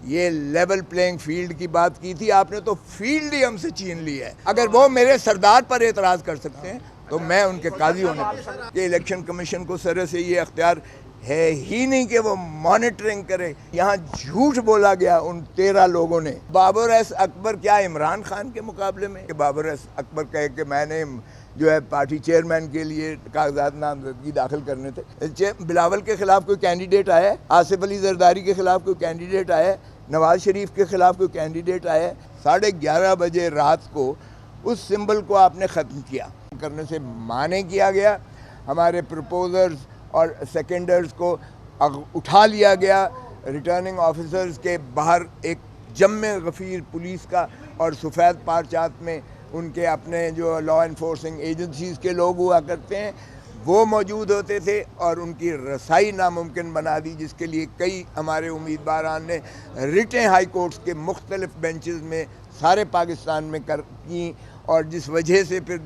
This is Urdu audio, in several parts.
یہ لیول پلینگ فیلڈ کی بات کی تھی آپ نے، تو فیلڈ ہی ہم سے چھین لی ہے۔ اگر وہ میرے سردار پر اعتراض کر سکتے ہیں تو میں ان کے قاضی ہونے پر کہ الیکشن کمیشن کو سرے سے یہ اختیار ہے ہی نہیں کہ وہ مانیٹرنگ کرے۔ یہاں جھوٹ بولا گیا ان 13 لوگوں نے۔ بابر ایس اکبر کیا عمران خان کے مقابلے میں؟ کہ بابر ایس اکبر کہے کہ میں نے جو ہے پارٹی چیئرمین کے لیے کاغذات نامزدگی داخل کرنے تھے۔ بلاول کے خلاف کوئی کینڈیڈیٹ آیا ہے؟ آصف علی زرداری کے خلاف کوئی کینڈیڈیٹ آیا ہے؟ نواز شریف کے خلاف کوئی کینڈیڈیٹ آیا ہے؟ 11:30 بجے رات کو اس سمبل کو آپ نے ختم کیا کرنے سے مانے کیا گیا۔ ہمارے پروپوزرز اور سیکنڈرز کو اٹھا لیا گیا۔ ریٹرننگ آفیسرز کے باہر ایک جمع غفیر پولیس کا اور سفید پارچات میں ان کے اپنے جو لا انفورسنگ ایجنسیز کے لوگ ہوا کرتے ہیں وہ موجود ہوتے تھے، اور ان کی رسائی ناممکن بنا دی، جس کے لیے کئی ہمارے امیدواران نے ریٹیں ہائی کورٹس کے مختلف بینچز میں سارے پاکستان میں کی، اور جس وجہ سے پھر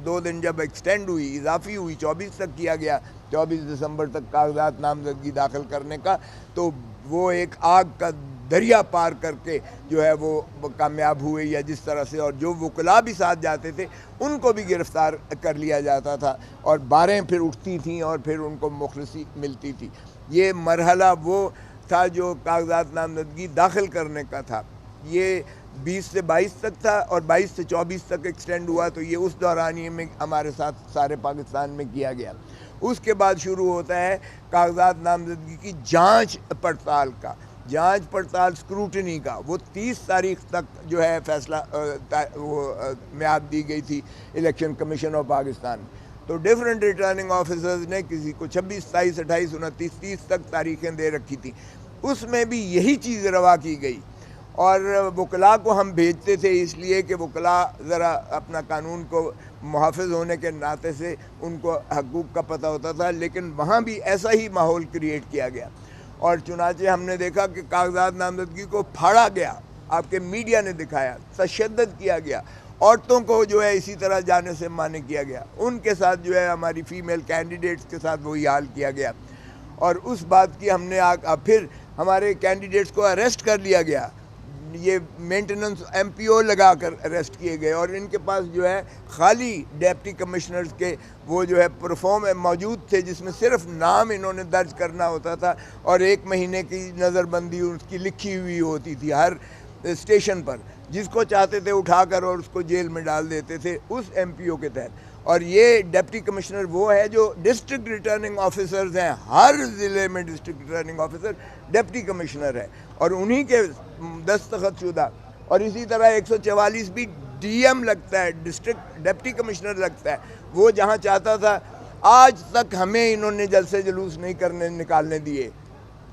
2 دن جب ایکسٹینڈ ہوئی، اضافی ہوئی، 24 تک کیا گیا، 24 دسمبر تک کاغذات نامزدگی داخل کرنے کا، تو وہ ایک آگ کا دریا پار کر کے جو ہے وہ کامیاب ہوئے، یا جس طرح سے، اور جو وکلاء بھی ساتھ جاتے تھے ان کو بھی گرفتار کر لیا جاتا تھا، اور باریں پھر اٹھتی تھیں اور پھر ان کو مخلصی ملتی تھی۔ یہ مرحلہ وہ تھا جو کاغذات نامزدگی داخل کرنے کا تھا۔ یہ 20 سے 22 تک تھا، اور 22 سے 24 تک ایکسٹینڈ ہوا، تو یہ اس دورانیے میں ہمارے ساتھ سارے پاکستان میں کیا گیا۔ اس کے بعد شروع ہوتا ہے کاغذات نامزدگی کی جانچ پڑتال کا، جانچ پڑتال اسکروٹنی کا۔ وہ 30 تاریخ تک جو ہے فیصلہ میعاد دی گئی تھی الیکشن کمیشن آف پاکستان۔ تو ڈیفرنٹ ریٹرننگ آفیسرز نے کسی کو 26، 27، 28، 29، 30 تک تاریخیں دے رکھی تھیں۔ اس میں بھی یہی چیز روا کی گئی، اور وکلاء کو ہم بھیجتے تھے اس لیے کہ وکلاء ذرا اپنا قانون کو محافظ ہونے کے ناطے سے ان کو حقوق کا پتہ ہوتا تھا، لیکن وہاں بھی ایسا ہی ماحول کریٹ کیا گیا، اور چنانچہ ہم نے دیکھا کہ کاغذات نامزدگی کو پھاڑا گیا، آپ کے میڈیا نے دکھایا، تشدد کیا گیا، عورتوں کو جو ہے اسی طرح جانے سے مانے کیا گیا، ان کے ساتھ جو ہے ہماری فیمیل کینڈیڈیٹس کے ساتھ وہی حال کیا گیا، اور اس بات کی ہم نے پھر ہمارے کینڈیڈیٹس کو اریسٹ کر لیا گیا، یہ مینٹیننس MPO لگا کر اریسٹ کیے گئے، اور ان کے پاس جو ہے خالی ڈپٹی کمشنرز کے وہ جو ہے پرفارم موجود تھے، جس میں صرف نام انہوں نے درج کرنا ہوتا تھا، اور 1 مہینے کی نظر بندی اس کی لکھی ہوئی ہوتی تھی ہر اسٹیشن پر، جس کو چاہتے تھے اٹھا کر اور اس کو جیل میں ڈال دیتے تھے اس MPO کے تحت۔ اور یہ ڈپٹی کمشنر وہ ہے جو ڈسٹرکٹ ریٹرننگ آفیسرز ہیں، ہر ضلع میں district returning officer deputy commissioner ہے، اور انہی کے دستخط شدہ، اور اسی طرح 144 بھی DM لگتا ہے، ڈسٹرکٹ ڈپٹی کمشنر لگتا ہے، وہ جہاں چاہتا تھا۔ آج تک ہمیں انہوں نے جلسے جلوس نہیں نکالنے دیے،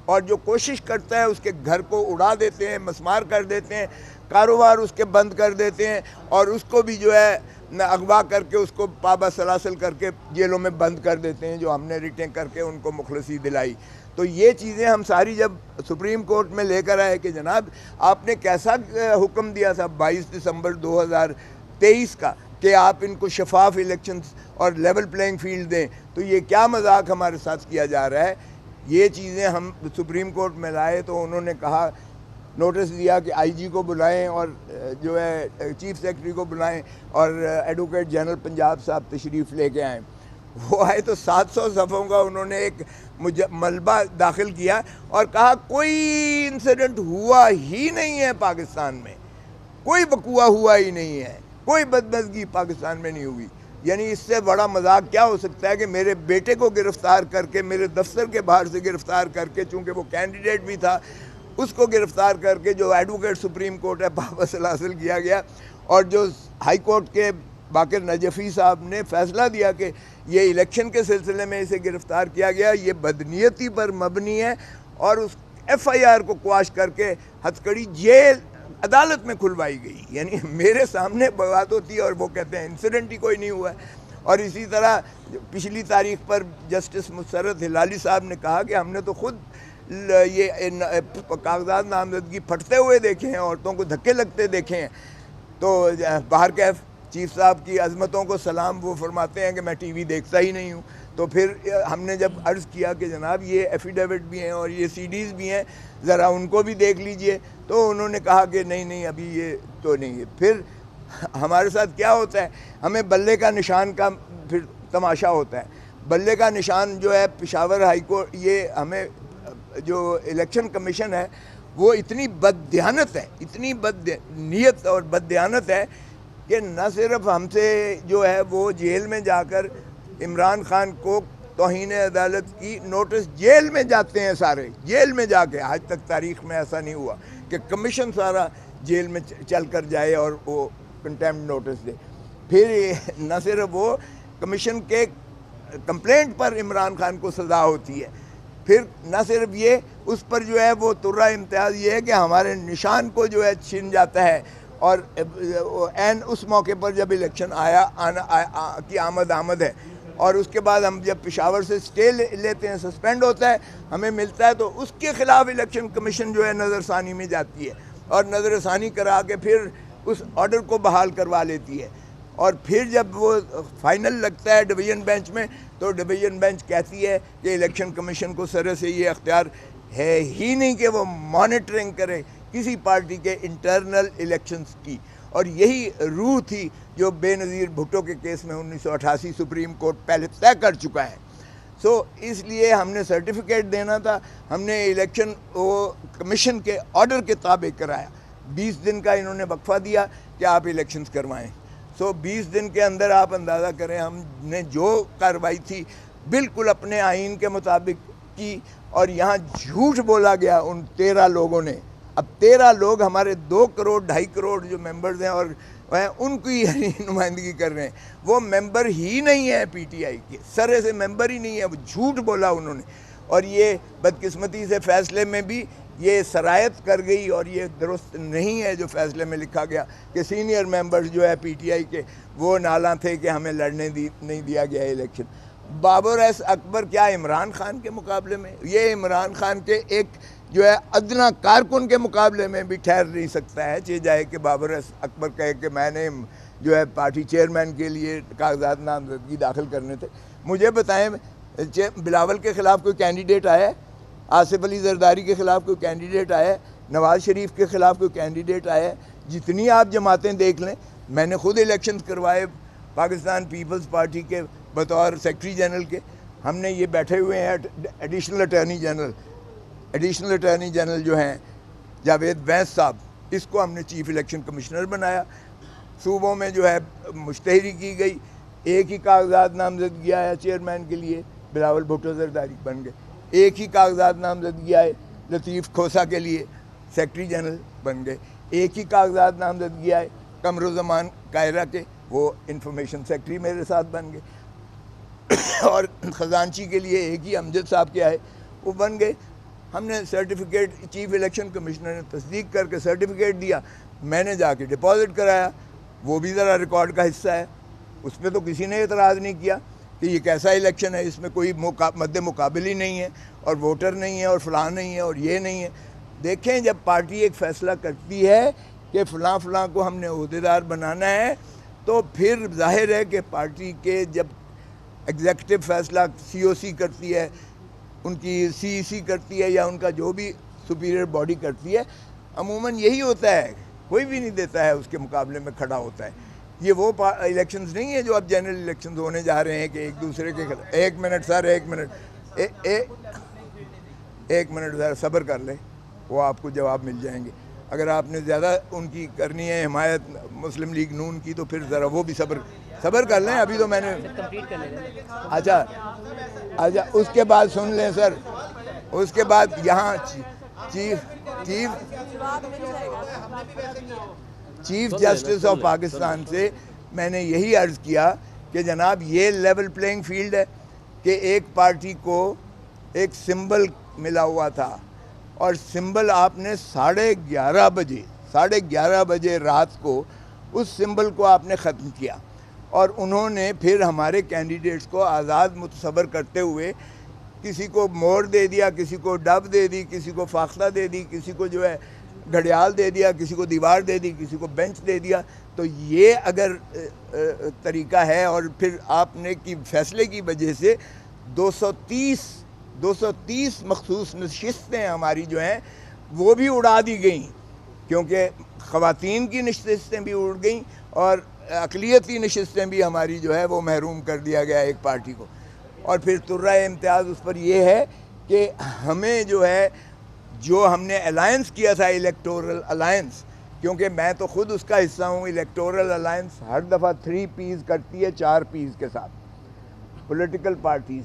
اور جو کوشش کرتا ہے اس کے گھر کو اڑا دیتے ہیں، مسمار کر دیتے ہیں، کاروبار اس کے بند کر دیتے ہیں، اور اس کو بھی جو ہے اغوا کر کے اس کو پابہ سلاسل کر کے جیلوں میں بند کر دیتے ہیں، جو ہم نے ریٹیں کر کے ان کو مخلصی دلائی۔ تو یہ چیزیں ہم ساری جب سپریم کورٹ میں لے کر آئے کہ جناب آپ نے کیسا حکم دیا تھا 22 دسمبر 2023 کا کہ آپ ان کو شفاف الیکشنز اور لیول پلینگ فیلڈ دیں، تو یہ کیا مذاق ہمارے ساتھ کیا جا رہا ہے؟ یہ چیزیں ہم سپریم کورٹ میں لائے تو انہوں نے کہا، نوٹس دیا کہ IG کو بلائیں، اور جو ہے چیف سیکرٹری کو بلائیں، اور ایڈوکیٹ جنرل پنجاب صاحب تشریف لے کے آئیں۔ وہ آئے تو 700 صفحوں کا انہوں نے ایک ملبہ داخل کیا، اور کہا کوئی انسیڈنٹ ہوا ہی نہیں ہے پاکستان میں، کوئی وقوع ہوا ہی نہیں ہے، کوئی بدمزگی پاکستان میں نہیں ہوئی۔ یعنی اس سے بڑا مذاق کیا ہو سکتا ہے کہ میرے بیٹے کو گرفتار کر کے، میرے دفتر کے باہر سے گرفتار کر کے، چونکہ وہ کینڈیڈیٹ بھی تھا، اس کو گرفتار کر کے جو ایڈوکیٹ سپریم کورٹ ہے پابہ سلاسل کیا گیا، اور جو ہائی کورٹ کے باقر نجفی صاحب نے فیصلہ دیا کہ یہ الیکشن کے سلسلے میں اسے گرفتار کیا گیا، یہ بدنیتی پر مبنی ہے، اور اس FIR کو قواش کر کے ہتھکڑی جیل عدالت میں کھلوائی گئی۔ یعنی میرے سامنے بات ہوتی ہے اور وہ کہتے ہیں انسیڈنٹ ہی کوئی نہیں ہوا ہے۔ اور اسی طرح پچھلی تاریخ پر جسٹس مسرت ہلالی صاحب نے کہا کہ ہم نے تو خود یہ کاغذات نامزدگی پھٹتے ہوئے دیکھے ہیں، عورتوں کو دھکے لگتے دیکھے ہیں۔ تو باہر کیف چیف صاحب کی عظمتوں کو سلام، وہ فرماتے ہیں کہ میں TV دیکھتا ہی نہیں ہوں، تو پھر ہم نے جب عرض کیا کہ جناب یہ ایفیڈیوٹ بھی ہیں اور یہ سی ڈیز بھی ہیں، ذرا ان کو بھی دیکھ لیجئے، تو انہوں نے کہا کہ نہیں ابھی یہ تو نہیں ہے۔ پھر ہمارے ساتھ کیا ہوتا ہے، ہمیں بلے کا نشان کا پھر تماشا ہوتا ہے۔ بلے کا نشان جو ہے پشاور ہائی کورٹ، یہ ہمیں جو الیکشن کمیشن ہے وہ اتنی بددیانت ہے، اتنی بد نیت اور بددیانت ہے کہ نہ صرف ہم سے جو ہے وہ جیل میں جا کر عمران خان کو توہین عدالت کی نوٹس جیل میں جاتے ہیں، سارے جیل میں جا کے، آج تک تاریخ میں ایسا نہیں ہوا کہ کمیشن سارا جیل میں چل کر جائے اور وہ کنٹیمپٹ نوٹس دے۔ پھر نہ صرف وہ کمیشن کے کمپلینٹ پر عمران خان کو سزا ہوتی ہے، پھر نہ صرف یہ، اس پر جو ہے وہ ترہ امتیاز یہ ہے کہ ہمارے نشان کو جو ہے چھن جاتا ہے، اور این اس موقع پر جب الیکشن کی آمد ہے، اور اس کے بعد ہم جب پشاور سے اسٹے لیتے ہیں، سسپینڈ ہوتا ہے، ہمیں ملتا ہے، تو اس کے خلاف الیکشن کمیشن جو ہے نظر ثانی میں جاتی ہے اور نظر ثانی کرا کے پھر اس آرڈر کو بحال کروا لیتی ہے۔ اور پھر جب وہ فائنل لگتا ہے ڈویژن بینچ میں، تو ڈویژن بینچ کہتی ہے کہ الیکشن کمیشن کو سرے سے یہ اختیار ہے ہی نہیں کہ وہ مانیٹرنگ کرے کسی پارٹی کے انٹرنل الیکشنز کی۔ اور یہی روح تھی جو بے نظیر بھٹو کے کیس میں 1988 سپریم کورٹ پہلے طے کر چکا ہے۔ اس لیے ہم نے سرٹیفکیٹ دینا تھا، ہم نے الیکشن وہ کمیشن کے آرڈر کے تابع کرایا۔ 20 دن کا انہوں نے وقفہ دیا کہ آپ الیکشنز کروائیں۔ 20 دن کے اندر آپ اندازہ کریں ہم نے جو کارروائی تھی بالکل اپنے آئین کے مطابق کی، اور یہاں جھوٹ بولا گیا ان 13 لوگوں نے۔ اب 13 لوگ ہمارے 2 کروڑ 2.5 کروڑ جو ممبرز ہیں اور ان کی نمائندگی کر رہے ہیں، وہ ممبر ہی نہیں ہیں پی ٹی آئی کے، سرے سے ممبر ہی نہیں ہے، وہ جھوٹ بولا انہوں نے۔ اور یہ بدقسمتی سے فیصلے میں بھی یہ سرایت کر گئی، اور یہ درست نہیں ہے جو فیصلے میں لکھا گیا کہ سینئر ممبرز جو ہے پی ٹی آئی کے وہ نالاں تھے کہ ہمیں لڑنے نہیں دیا گیا الیکشن۔ بابر ایس اکبر کیا عمران خان کے مقابلے میں؟ یہ عمران خان کے ایک جو ہے ادنا کارکن کے مقابلے میں بھی ٹھہر نہیں سکتا ہے، چاہے جائے کہ بابر ایس اکبر کہے کہ میں نے جو ہے پارٹی چیئرمین کے لیے کاغذات نامزدگی داخل کرنے تھے۔ مجھے بتائیں بلاول کے خلاف کوئی کینڈیڈیٹ آیا ہے؟ آصف علی زرداری کے خلاف کوئی کینڈیڈیٹ آیا ہے؟ نواز شریف کے خلاف کوئی کینڈیڈیٹ آیا ہے؟ جتنی آپ جماعتیں دیکھ لیں، میں نے خود الیکشنز کروائے پاکستان پیپلز پارٹی کے بطور سیکرٹری جنرل کے۔ ہم نے یہ بیٹھے ہوئے ہیں ایڈیشنل اٹارنی جنرل جو ہیں جاوید ویس صاحب، اس کو ہم نے چیف الیکشن کمشنر بنایا۔ صوبوں میں جو ہے مشتہری کی گئی، ایک ہی کاغذات نامزدگی آیا چیئرمین کے لیے، بلاول بھٹو زرداری بن گئے۔ ایک ہی کاغذات نامزدگی آئے لطیف کھوسا کے لیے، سیکرٹری جنرل بن گئے۔ ایک ہی کاغذات نامزدگی آئے قمرالزمان قاہرہ کے، وہ انفارمیشن سیکرٹری میرے ساتھ بن گئے۔ اور خزانچی کے لیے ایک ہی امجد صاحب کے آئے، وہ بن گئے۔ ہم نے سرٹیفکیٹ چیف الیکشن کمشنر نے تصدیق کر کے سرٹیفکیٹ دیا، میں نے جا کے ڈپازٹ کرایا، وہ بھی ذرا ریکارڈ کا حصہ ہے، اس پہ تو کسی نے اعتراض نہیں کیا کہ یہ کیسا الیکشن ہے، اس میں کوئی مد مقابل ہی نہیں ہے، اور ووٹر نہیں ہے، اور فلاں نہیں ہے، اور یہ نہیں ہے۔ دیکھیں جب پارٹی ایک فیصلہ کرتی ہے کہ فلاں کو ہم نے عہدیدار بنانا ہے، تو پھر ظاہر ہے کہ پارٹی کے جب ایگزیکٹو فیصلہ سی او سی کرتی ہے، ان کی سی ای سی کرتی ہے، یا ان کا جو بھی سپیریئر باڈی کرتی ہے، عموماً یہی ہوتا ہے، کوئی بھی نہیں دیتا ہے اس کے مقابلے میں کھڑا ہوتا ہے۔ یہ وہ الیکشنز نہیں ہے جو اب جنرل الیکشنز ہونے جا رہے ہیں کہ ایک دوسرے کے خلاف۔ ایک منٹ ذرا صبر کر لیں، وہ آپ کو جواب مل جائیں گے۔ اگر آپ نے زیادہ ان کی کرنی ہے حمایت مسلم لیگ نون کی، تو پھر ذرا وہ بھی صبر کر لیں، ابھی تو میں نے اچھا اس کے بعد سن لیں سر، اس کے بعد یہاں چیف جسٹس آف پاکستان سے میں نے یہی عرض کیا کہ جناب یہ لیول پلینگ فیلڈ ہے کہ ایک پارٹی کو ایک سمبل ملا ہوا تھا، اور سمبل آپ نے 11:30 بجے رات کو اس سمبل کو آپ نے ختم کیا، اور انہوں نے پھر ہمارے کینڈیڈیٹس کو آزاد متصور کرتے ہوئے کسی کو مور دے دیا، کسی کو ڈب دے دی، کسی کو فاختہ دے دی، کسی کو جو ہے گھڑیال دے دیا، کسی کو دیوار دے دی، کسی کو بینچ دے دیا۔ تو یہ اگر طریقہ ہے، اور پھر آپ نے کی فیصلے کی وجہ سے 230 مخصوص نشستیں ہماری جو ہیں وہ بھی اڑا دی گئیں، کیونکہ خواتین کی نشستیں بھی اڑ گئیں اور اقلیتی نشستیں بھی ہماری جو ہے وہ محروم کر دیا گیا ایک پارٹی کو۔ اور پھر ترہ امتیاز اس پر یہ ہے کہ ہمیں جو ہے جو ہم نے الائنس کیا تھا الیکٹورل الائنس، کیونکہ میں تو خود اس کا حصہ ہوں، الیکٹورل الائنس ہر دفعہ 3 پیز کرتی ہے 4 پیز کے ساتھ، پولیٹیکل پارٹیز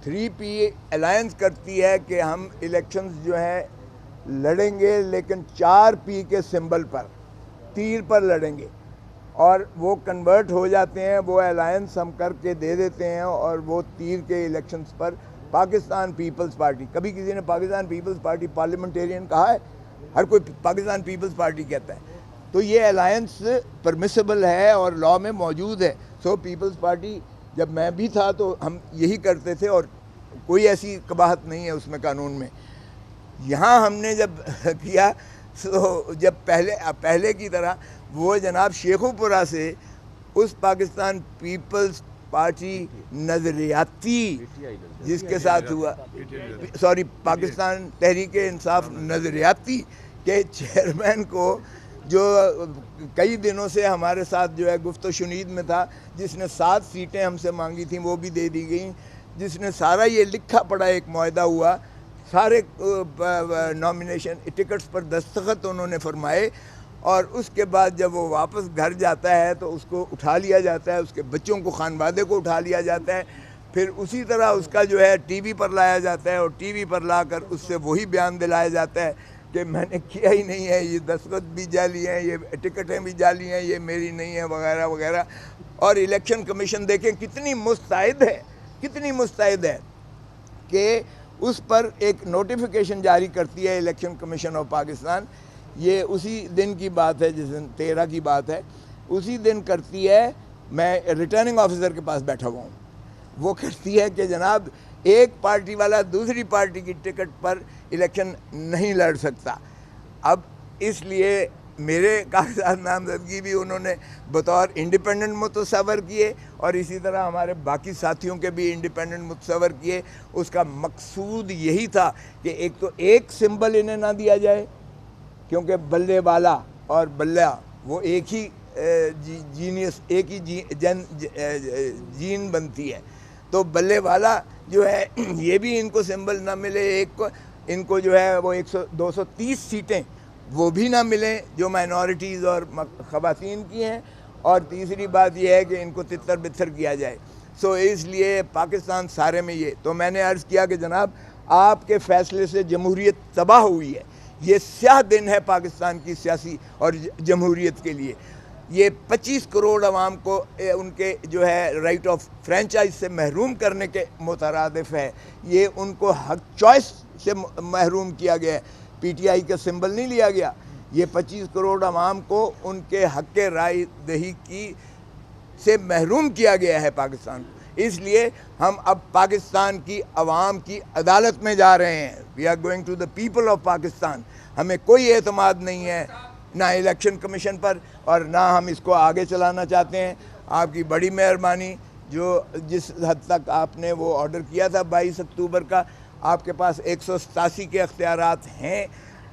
3 پی الائنس کرتی ہے کہ ہم الیکشنز جو ہے لڑیں گے لیکن 4 پی کے سمبل پر، تیر پر لڑیں گے، اور وہ کنورٹ ہو جاتے ہیں، وہ الائنس ہم کر کے دے دیتے ہیں، اور وہ تیر کے الیکشنز پر پاکستان پیپلز پارٹی، کبھی کسی نے پاکستان پیپلز پارٹی پارلیمنٹیرین کہا ہے؟ ہر کوئی پاکستان پیپلز پارٹی کہتا ہے، تو یہ الائنس پرمیسیبل ہے اور لاء میں موجود ہے۔ سو پیپلز پارٹی جب میں بھی تھا تو ہم یہی کرتے تھے، اور کوئی ایسی قباحت نہیں ہے اس میں قانون میں۔ یہاں ہم نے جب کیا تو جب پہلے کی طرح وہ جناب شیخو پورہ سے اس پاکستان پیپلز پارٹی نظریاتی جس کے ساتھ ہوا، پاکستان تحریک انصاف نظریاتی کے چیئرمین کو، جو کئی دنوں سے ہمارے ساتھ جو ہے گفت و شنید میں تھا، جس نے 7 سیٹیں ہم سے مانگی تھیں وہ بھی دے دی گئیں، جس نے سارا یہ لکھا پڑا ایک معاہدہ ہوا، سارے نامینیشن ٹکٹس پر دستخط انہوں نے فرمائے، اور اس کے بعد جب وہ واپس گھر جاتا ہے تو اس کو اٹھا لیا جاتا ہے، اس کے بچوں کو، خانوادے کو اٹھا لیا جاتا ہے، پھر اسی طرح اس کا جو ہے ٹی وی پر لایا جاتا ہے، اور ٹی وی پر لا کر اس سے وہی بیان دلایا جاتا ہے کہ میں نے کیا ہی نہیں ہے، یہ دستخط بھی جعلی ہیں، یہ ٹکٹیں بھی جعلی ہیں، یہ میری نہیں ہیں، وغیرہ وغیرہ۔ اور الیکشن کمیشن دیکھیں کتنی مستعد ہے کہ اس پر ایک نوٹیفیکیشن جاری کرتی ہے الیکشن کمیشن آف پاکستان، یہ اسی دن کی بات ہے، جس دن 13 کی بات ہے، اسی دن کرتی ہے، میں ریٹرننگ آفیسر کے پاس بیٹھا ہوا ہوں، وہ کہتی ہے کہ جناب ایک پارٹی والا دوسری پارٹی کی ٹکٹ پر الیکشن نہیں لڑ سکتا۔ اب اس لیے میرے کاغذات نامزدگی بھی انہوں نے بطور انڈیپینڈنٹ متصور کیے، اور اسی طرح ہمارے باقی ساتھیوں کے بھی انڈیپینڈنٹ متصور کیے۔ اس کا مقصود یہی تھا کہ ایک تو ایک سمبل انہیں نہ دیا جائے، کیونکہ بلے والا اور بلہ وہ ایک ہی جینیس، ایک ہی جین بنتی ہے، تو بلے والا جو ہے یہ بھی ان کو سمبل نہ ملے، ایک کو ان کو جو ہے وہ 230 سیٹیں وہ بھی نہ ملیں جو مائنورٹیز اور خواتین کی ہیں، اور تیسری بات یہ ہے کہ ان کو تتر بتر کیا جائے۔ سو اس لیے پاکستان سارے میں یہ تو میں نے عرض کیا کہ جناب آپ کے فیصلے سے جمہوریت تباہ ہوئی ہے، یہ سیاہ دن ہے پاکستان کی سیاسی اور جمہوریت کے لیے۔ یہ 25 کروڑ عوام کو ان کے جو ہے رائٹ آف فرینچائز سے محروم کرنے کے مترادف ہے، یہ ان کو حق چوائس سے محروم کیا گیا ہے، پی ٹی آئی کا سمبل نہیں لیا گیا، یہ 25 کروڑ عوام کو ان کے حق رائے دہی کی سے محروم کیا گیا ہے پاکستان کو۔ اس لیے ہم اب پاکستان کی عوام کی عدالت میں جا رہے ہیں، we are going to the people of Pakistan. ہمیں کوئی اعتماد نہیں ہے نہ الیکشن کمیشن پر، اور نہ ہم اس کو آگے چلانا چاہتے ہیں۔ آپ کی بڑی مہربانی، جو جس حد تک آپ نے وہ آرڈر کیا تھا 22 اکتوبر کا، آپ کے پاس 187 کے اختیارات ہیں۔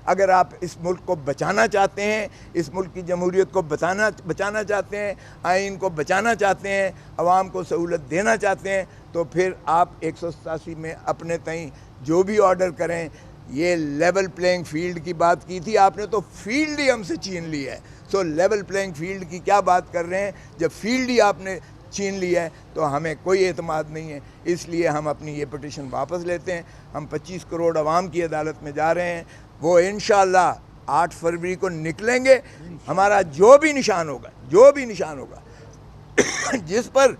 اگر آپ اس ملک کو بچانا چاہتے ہیں، اس ملک کی جمہوریت کو بچانا چاہتے ہیں، آئین کو بچانا چاہتے ہیں، عوام کو سہولت دینا چاہتے ہیں، تو پھر آپ 187 میں اپنے تئیں جو بھی آرڈر کریں۔ یہ لیول پلینگ فیلڈ کی بات کی تھی آپ نے، تو فیلڈ ہی ہم سے چھین لی ہے۔ سو لیول پلینگ فیلڈ کی کیا بات کر رہے ہیں جب فیلڈ ہی آپ نے چھین لی ہے؟ تو ہمیں کوئی اعتماد نہیں ہے، اس لیے ہم اپنی یہ پٹیشن واپس لیتے ہیں۔ ہم 25 کروڑ عوام کی عدالت میں جا رہے ہیں، وہ انشاءاللہ 8 فروری کو نکلیں گے۔ ہمارا جو بھی نشان ہوگا جس پر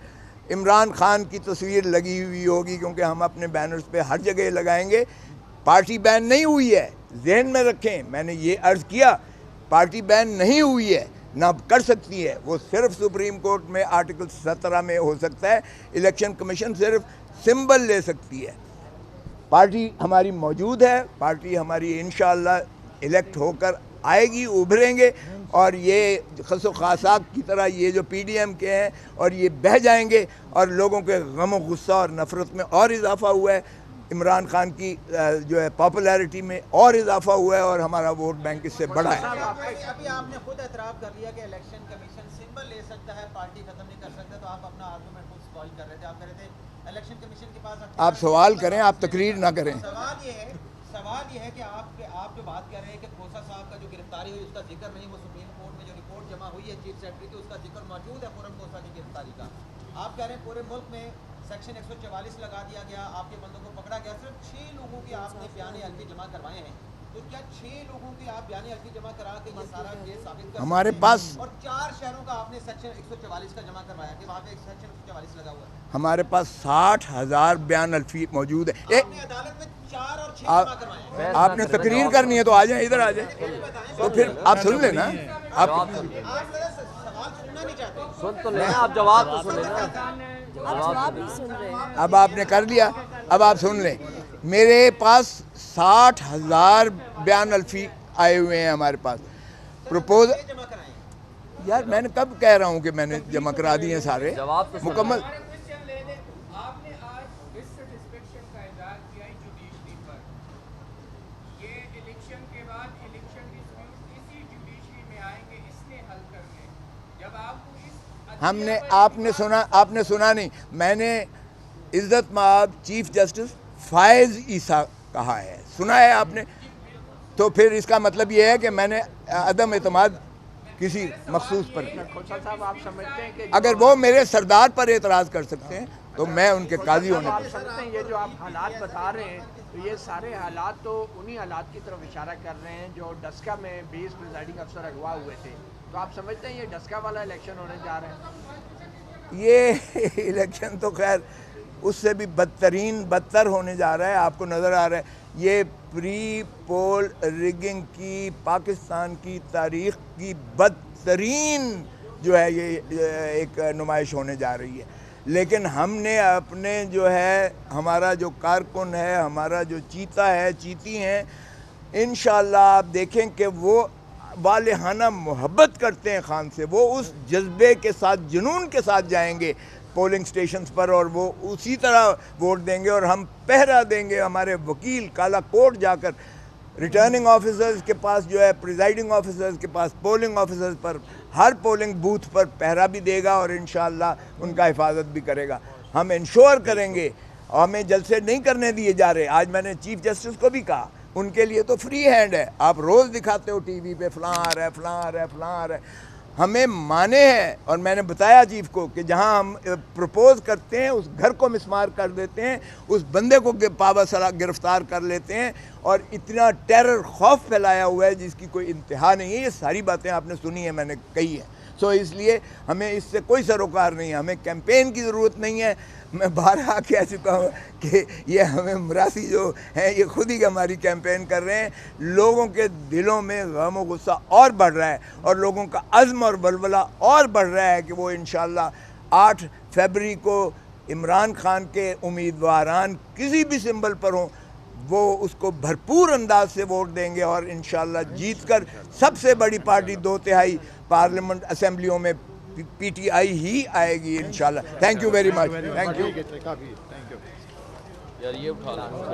عمران خان کی تصویر لگی ہوئی ہوگی، کیونکہ ہم اپنے بینرز پہ ہر جگہ لگائیں گے۔ پارٹی بین نہیں ہوئی ہے، ذہن میں رکھیں، میں نے یہ عرض کیا، پارٹی بین نہیں ہوئی ہے، نہ کر سکتی ہے، وہ صرف سپریم کورٹ میں آرٹیکل 17 میں ہو سکتا ہے، الیکشن کمیشن صرف سمبل لے سکتی ہے۔ پارٹی ہماری موجود ہے، پارٹی ہماری انشاءاللہ الیکٹ ہو کر آئے گی، ابھریں گے، اور یہ خس و خاصاک کی طرح یہ جو پی ڈی ایم کے ہیں اور یہ بہہ جائیں گے، اور لوگوں کے غم و غصہ اور نفرت میں اور اضافہ ہوا ہے، عمران خان کی جو ہے پاپولیرٹی میں اور اضافہ ہوا ہے، اور ہمارا ووٹ بینک اس سے بڑا ہے۔ ابھی آپ نے خود اعتراف کر لیا کہ الیکشن کمیشن سمبل لے سکتا ہے، پارٹی ختم نہیں کر سکتا، تو آپ اپنا آرگومنٹ خود سوال کر رہے تھے، آپ کہہ رہے تھے الیکشن کمیشن کے پاس آپ سوال کریں، آپ تقریر نہ کریں۔ سوال یہ ہے کہ آپ جو بات کر رہے ہیں کہ کھوسا صاحب کا جو گرفتاری ہوئی اس کا ذکر نہیں، وہ سپریم کورٹ میں جو رپورٹ جمع ہوئی ہے چیف سیکرٹری کی اس کا ذکر موجود ہے خرم کھوسا کی گرفتاری کا۔ آپ کہہ رہے ہیں پورے ملک میں سیکشن 144 لگا دیا گیا، آپ کے بندوں کو پکڑا گیا، صرف 6 لوگوں کے آپ نے بیان حلفی جمع کروائے ہیں، تو کیا 6 لوگوں کے آپ بیان حلفی جمع کرا کے یہ سارا کیس ثابت کر ہمارے پاس، اور 4 شہروں کا آپ نے سیکشن 144 کا جمع کروایا کہ وہاں پہ سیکشن 144 لگا ہوا ہے؟ ہمارے پاس 60,000 بیان الفی موجود ہے۔ آپ نے عدالت میں 4 اور 6 جمع کروائے ہیں۔ آپ نے تقریر کرنی ہے تو آ جائیں، ادھر آ جائیں، تو پھر آپ سن لیں نا۔ آپ سوال سننا نہیں چاہتے؟ سن تو لینا، آپ جواب تو سن لینا۔ آپ جواب نہیں سن رہے ہیں۔ اب آپ نے کر لیا، اب آپ سن لیں۔ میرے پاس 60,000 بیان الفی آئے ہوئے ہیں ہمارے پاس پروپوز۔ جمع کرائے ہیں۔ یار میں نے کب کہہ رہا ہوں کہ میں نے جمع کرا دیے سارے جواب تو سن مکمل۔ آپ نے آج ڈسسیٹسفیکشن کا اظہار کیا ہے جوڈیشری پر، یہ الیکشن کے بعد الیکشن ڈسپیوٹ اسی جوڈیشری میں آئیں گے اس نے حل کرنے، جب آپ کو اس ہم نے، آپ نے سنا نہیں، میں نے عزت مآب چیف جسٹس فائز عیسیٰ کہا ہے، سنا ہے آپ نے؟ تو پھر اس کا مطلب یہ ہے کہ میں نے عدم اعتماد کسی مخصوص پر کیا۔ کھوسا صاحب آپ سمجھتے ہیں کہ اگر وہ میرے سردار پر اعتراض کر سکتے ہیں تو میں ان کے قاضی ہونے آپ پر۔ سمجھتے ہیں یہ جو آپ حالات بتا رہے ہیں تو یہ سارے حالات تو انہی حالات کی طرف اشارہ کر رہے ہیں جو ڈسکا میں 20 پریزائڈنگ افسر اغوا ہوئے تھے، تو آپ سمجھتے ہیں یہ ڈسکا والا الیکشن ہونے جا رہے ہیں؟ یہ الیکشن تو خیر اس سے بھی بدتر ہونے جا رہا ہے، آپ کو نظر آ رہا ہے۔ یہ پری پول ریگنگ کی پاکستان کی تاریخ کی بدترین جو ہے یہ ایک نمائش ہونے جا رہی ہے، لیکن ہم نے اپنے جو ہے ہمارا جو کارکن ہے، ہمارا جو چیتا ہے، چیتی ہیں، انشاءاللہ آپ دیکھیں کہ وہ والہانہ محبت کرتے ہیں خان سے، وہ اس جذبے کے ساتھ، جنون کے ساتھ جائیں گے پولنگ سٹیشنز پر، اور وہ اسی طرح ووٹ دیں گے، اور ہم پہرا دیں گے، ہمارے وکیل کالا کوٹ جا کر ریٹرننگ آفیسرز کے پاس جو ہے، پریزائڈنگ آفیسرز کے پاس، پولنگ آفیسرز پر، ہر پولنگ بوتھ پر پہرا بھی دے گا، اور انشاءاللہ ان کا حفاظت بھی کرے گا۔ ہم انشور کریں گے، اور ہمیں جلسے نہیں کرنے دیے جا رہے۔ آج میں نے چیف جسٹس کو بھی کہا، ان کے لیے تو فری ہینڈ ہے، آپ روز دکھاتے ہو ٹی وی پہ فلاں آ رہا ہے، فلاں آ رہا ہے، فلاں آ رہا ہے، ہمیں مانے ہیں، اور میں نے بتایا چیف کو کہ جہاں ہم پروپوز کرتے ہیں اس گھر کو مسمار کر دیتے ہیں، اس بندے کو پابسرا گرفتار کر لیتے ہیں، اور اتنا ٹیرر خوف پھیلایا ہوا ہے جس کی کوئی انتہا نہیں ہے۔ یہ ساری باتیں آپ نے سنی ہیں، میں نے کہی ہیں، سو اس لیے ہمیں اس سے کوئی سروکار نہیں ہے، ہمیں کیمپین کی ضرورت نہیں ہے۔ میں بارہا کہہ چکا ہوں کہ یہ ہمیں مراسی جو ہیں یہ خود ہی ہماری کیمپین کر رہے ہیں۔ لوگوں کے دلوں میں غم و غصہ اور بڑھ رہا ہے، اور لوگوں کا عزم اور ولولہ اور بڑھ رہا ہے کہ وہ انشاءاللہ 8 فروری کو عمران خان کے امیدواران کسی بھی سمبل پر ہوں، وہ اس کو بھرپور انداز سے ووٹ دیں گے، اور انشاءاللہ جیت کر سب سے بڑی پارٹی 2/3 پارلیمنٹ اسمبلیوں میں پی ٹی آئی ہی آئے گی انشاءاللہ۔ Thank you very much, thank you. یار یہ اٹھا لو۔